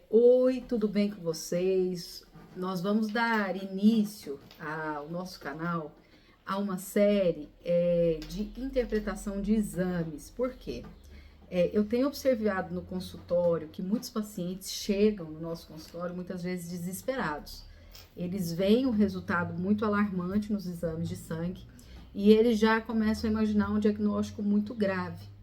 Oi, tudo bem com vocês? Nós vamos dar início ao nosso canal a uma série de interpretação de exames. Por quê? Eu tenho observado no consultório que muitos pacientes chegam no nosso consultório muitas vezes desesperados. Eles veem um resultado muito alarmante nos exames de sangue e eles já começam a imaginar um diagnóstico muito grave.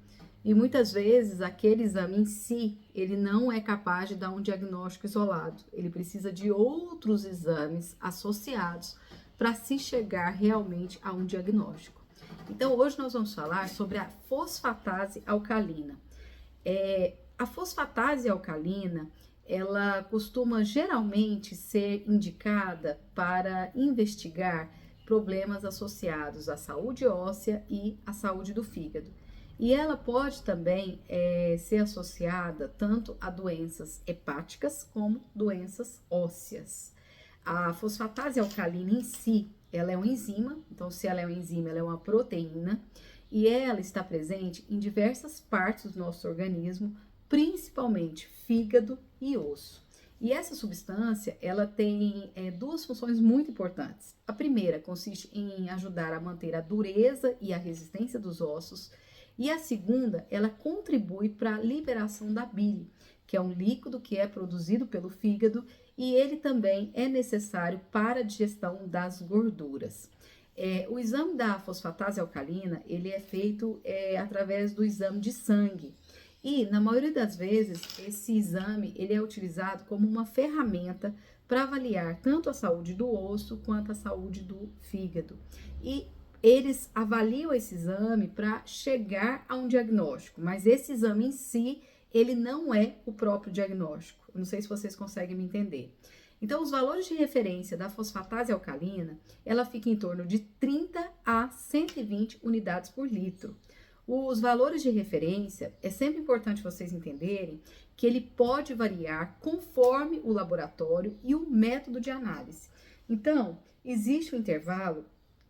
E muitas vezes aquele exame em si, ele não é capaz de dar um diagnóstico isolado. Ele precisa de outros exames associados para se chegar realmente a um diagnóstico. Então hoje nós vamos falar sobre a fosfatase alcalina. A fosfatase alcalina, ela costuma geralmente ser indicada para investigar problemas associados à saúde óssea e à saúde do fígado. E ela pode também ser associada tanto a doenças hepáticas como doenças ósseas. A fosfatase alcalina em si, ela é uma enzima, então se ela é uma enzima, ela é uma proteína, e ela está presente em diversas partes do nosso organismo, principalmente fígado e osso. E essa substância, ela tem duas funções muito importantes. A primeira consiste em ajudar a manter a dureza e a resistência dos ossos, e a segunda, ela contribui para a liberação da bile, que é um líquido que é produzido pelo fígado e ele também é necessário para a digestão das gorduras. O exame da fosfatase alcalina, ele é feito através do exame de sangue. E, na maioria das vezes, esse exame ele é utilizado como uma ferramenta para avaliar tanto a saúde do osso quanto a saúde do fígado. E eles avaliam esse exame para chegar a um diagnóstico, mas esse exame em si, ele não é o próprio diagnóstico. Não sei se vocês conseguem me entender. Então, os valores de referência da fosfatase alcalina, ela fica em torno de 30 a 120 unidades por litro. Os valores de referência, é sempre importante vocês entenderem que ele pode variar conforme o laboratório e o método de análise. Então, existe um intervalo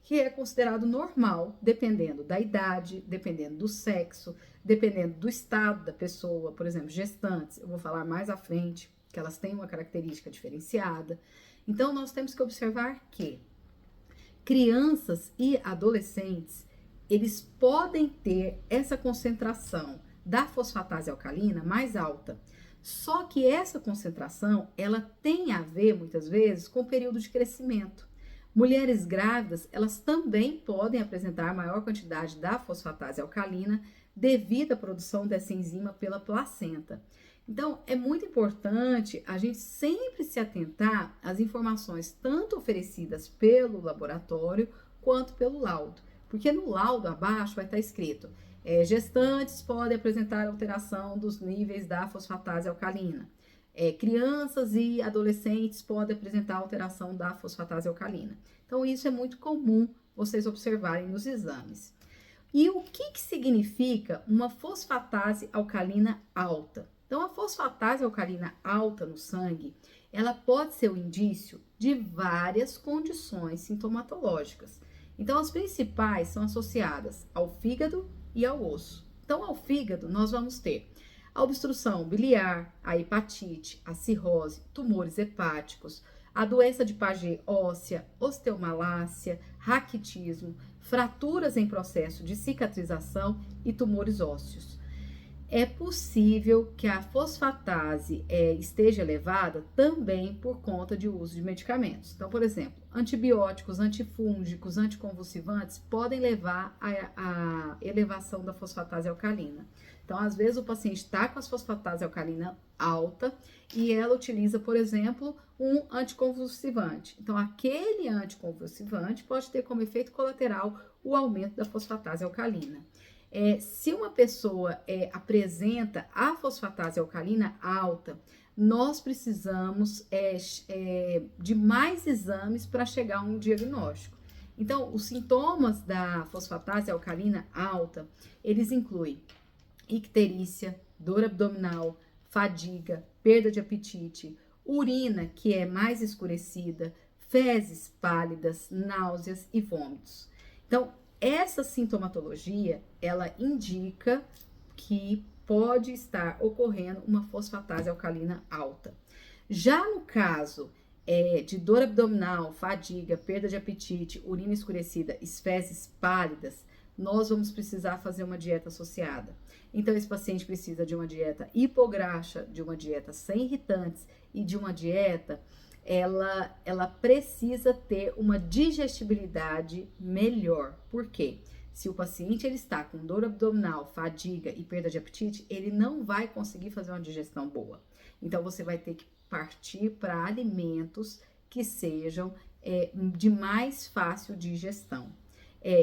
que é considerado normal, dependendo da idade, dependendo do sexo, dependendo do estado da pessoa, por exemplo, gestantes, eu vou falar mais à frente, que elas têm uma característica diferenciada. Então, nós temos que observar que crianças e adolescentes, eles podem ter essa concentração da fosfatase alcalina mais alta. Só que essa concentração, ela tem a ver, muitas vezes, com o período de crescimento. Mulheres grávidas, elas também podem apresentar maior quantidade da fosfatase alcalina devido à produção dessa enzima pela placenta. Então, é muito importante a gente sempre se atentar às informações tanto oferecidas pelo laboratório quanto pelo laudo. Porque no laudo abaixo vai estar escrito: gestantes podem apresentar alteração dos níveis da fosfatase alcalina. Crianças e adolescentes podem apresentar alteração da fosfatase alcalina. Então, isso é muito comum vocês observarem nos exames. E o que significa uma fosfatase alcalina alta? Então, a fosfatase alcalina alta no sangue, ela pode ser o indício de várias condições sintomatológicas. Então, as principais são associadas ao fígado e ao osso. Então, ao fígado, nós vamos ter a obstrução biliar, a hepatite, a cirrose, tumores hepáticos, a doença de Paget óssea, osteomalácia, raquitismo, fraturas em processo de cicatrização e tumores ósseos. É possível que a fosfatase esteja elevada também por conta de uso de medicamentos. Então, por exemplo, antibióticos, antifúngicos, anticonvulsivantes podem levar à elevação da fosfatase alcalina. Então, às vezes o paciente está com a fosfatase alcalina alta e ela utiliza, por exemplo, um anticonvulsivante. Então, aquele anticonvulsivante pode ter como efeito colateral o aumento da fosfatase alcalina. Se uma pessoa apresenta a fosfatase alcalina alta, nós precisamos de mais exames para chegar a um diagnóstico. Então, os sintomas da fosfatase alcalina alta, eles incluem icterícia, dor abdominal, fadiga, perda de apetite, urina que é mais escurecida, fezes pálidas, náuseas e vômitos. Então, essa sintomatologia, ela indica que pode estar ocorrendo uma fosfatase alcalina alta. Já no caso de dor abdominal, fadiga, perda de apetite, urina escurecida, fezes pálidas, nós vamos precisar fazer uma dieta associada. Então, esse paciente precisa de uma dieta hipograxa, de uma dieta sem irritantes e de uma dieta, ela precisa ter uma digestibilidade melhor. Por quê? Se o paciente ele está com dor abdominal, fadiga e perda de apetite, ele não vai conseguir fazer uma digestão boa. Então, você vai ter que partir para alimentos que sejam de mais fácil digestão.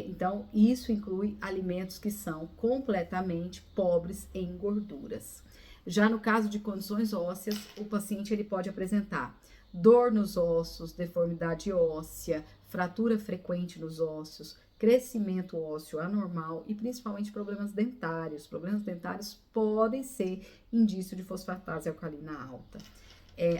Então, isso inclui alimentos que são completamente pobres em gorduras. Já no caso de condições ósseas, o paciente ele pode apresentar dor nos ossos, deformidade óssea, fratura frequente nos ossos, crescimento ósseo anormal e principalmente problemas dentários. Problemas dentários podem ser indício de fosfatase alcalina alta.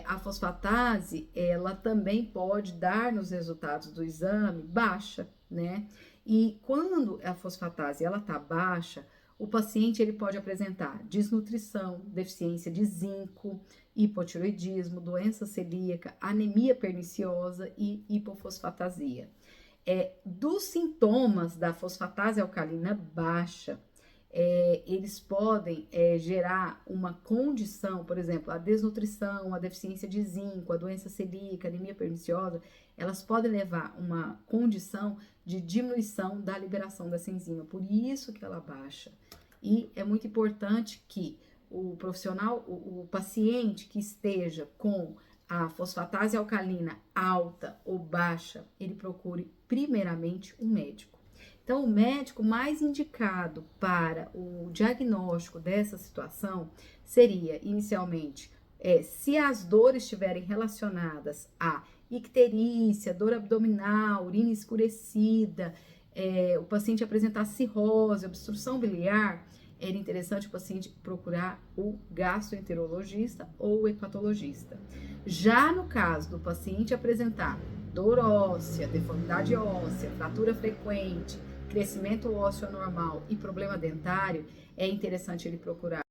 A fosfatase, ela também pode dar nos resultados do exame baixa, né? E quando a fosfatase ela tá baixa, o paciente ele pode apresentar desnutrição, deficiência de zinco, hipotiroidismo, doença celíaca, anemia perniciosa e hipofosfatasia. Dos sintomas da fosfatase alcalina baixa, eles podem gerar uma condição, por exemplo, a desnutrição, a deficiência de zinco, a doença celíaca, a anemia perniciosa, elas podem levar uma condição de diminuição da liberação dessa enzima, por isso que ela baixa. E é muito importante que o profissional, o paciente que esteja com a fosfatase alcalina alta ou baixa, ele procure primeiramente um médico. Então, o médico mais indicado para o diagnóstico dessa situação seria, inicialmente, se as dores estiverem relacionadas a icterícia, dor abdominal, urina escurecida, o paciente apresentar cirrose, obstrução biliar, era interessante o paciente procurar o gastroenterologista ou o hepatologista. Já no caso do paciente apresentar dor óssea, deformidade óssea, fratura frequente, crescimento ósseo anormal e problema dentário, é interessante ele procurar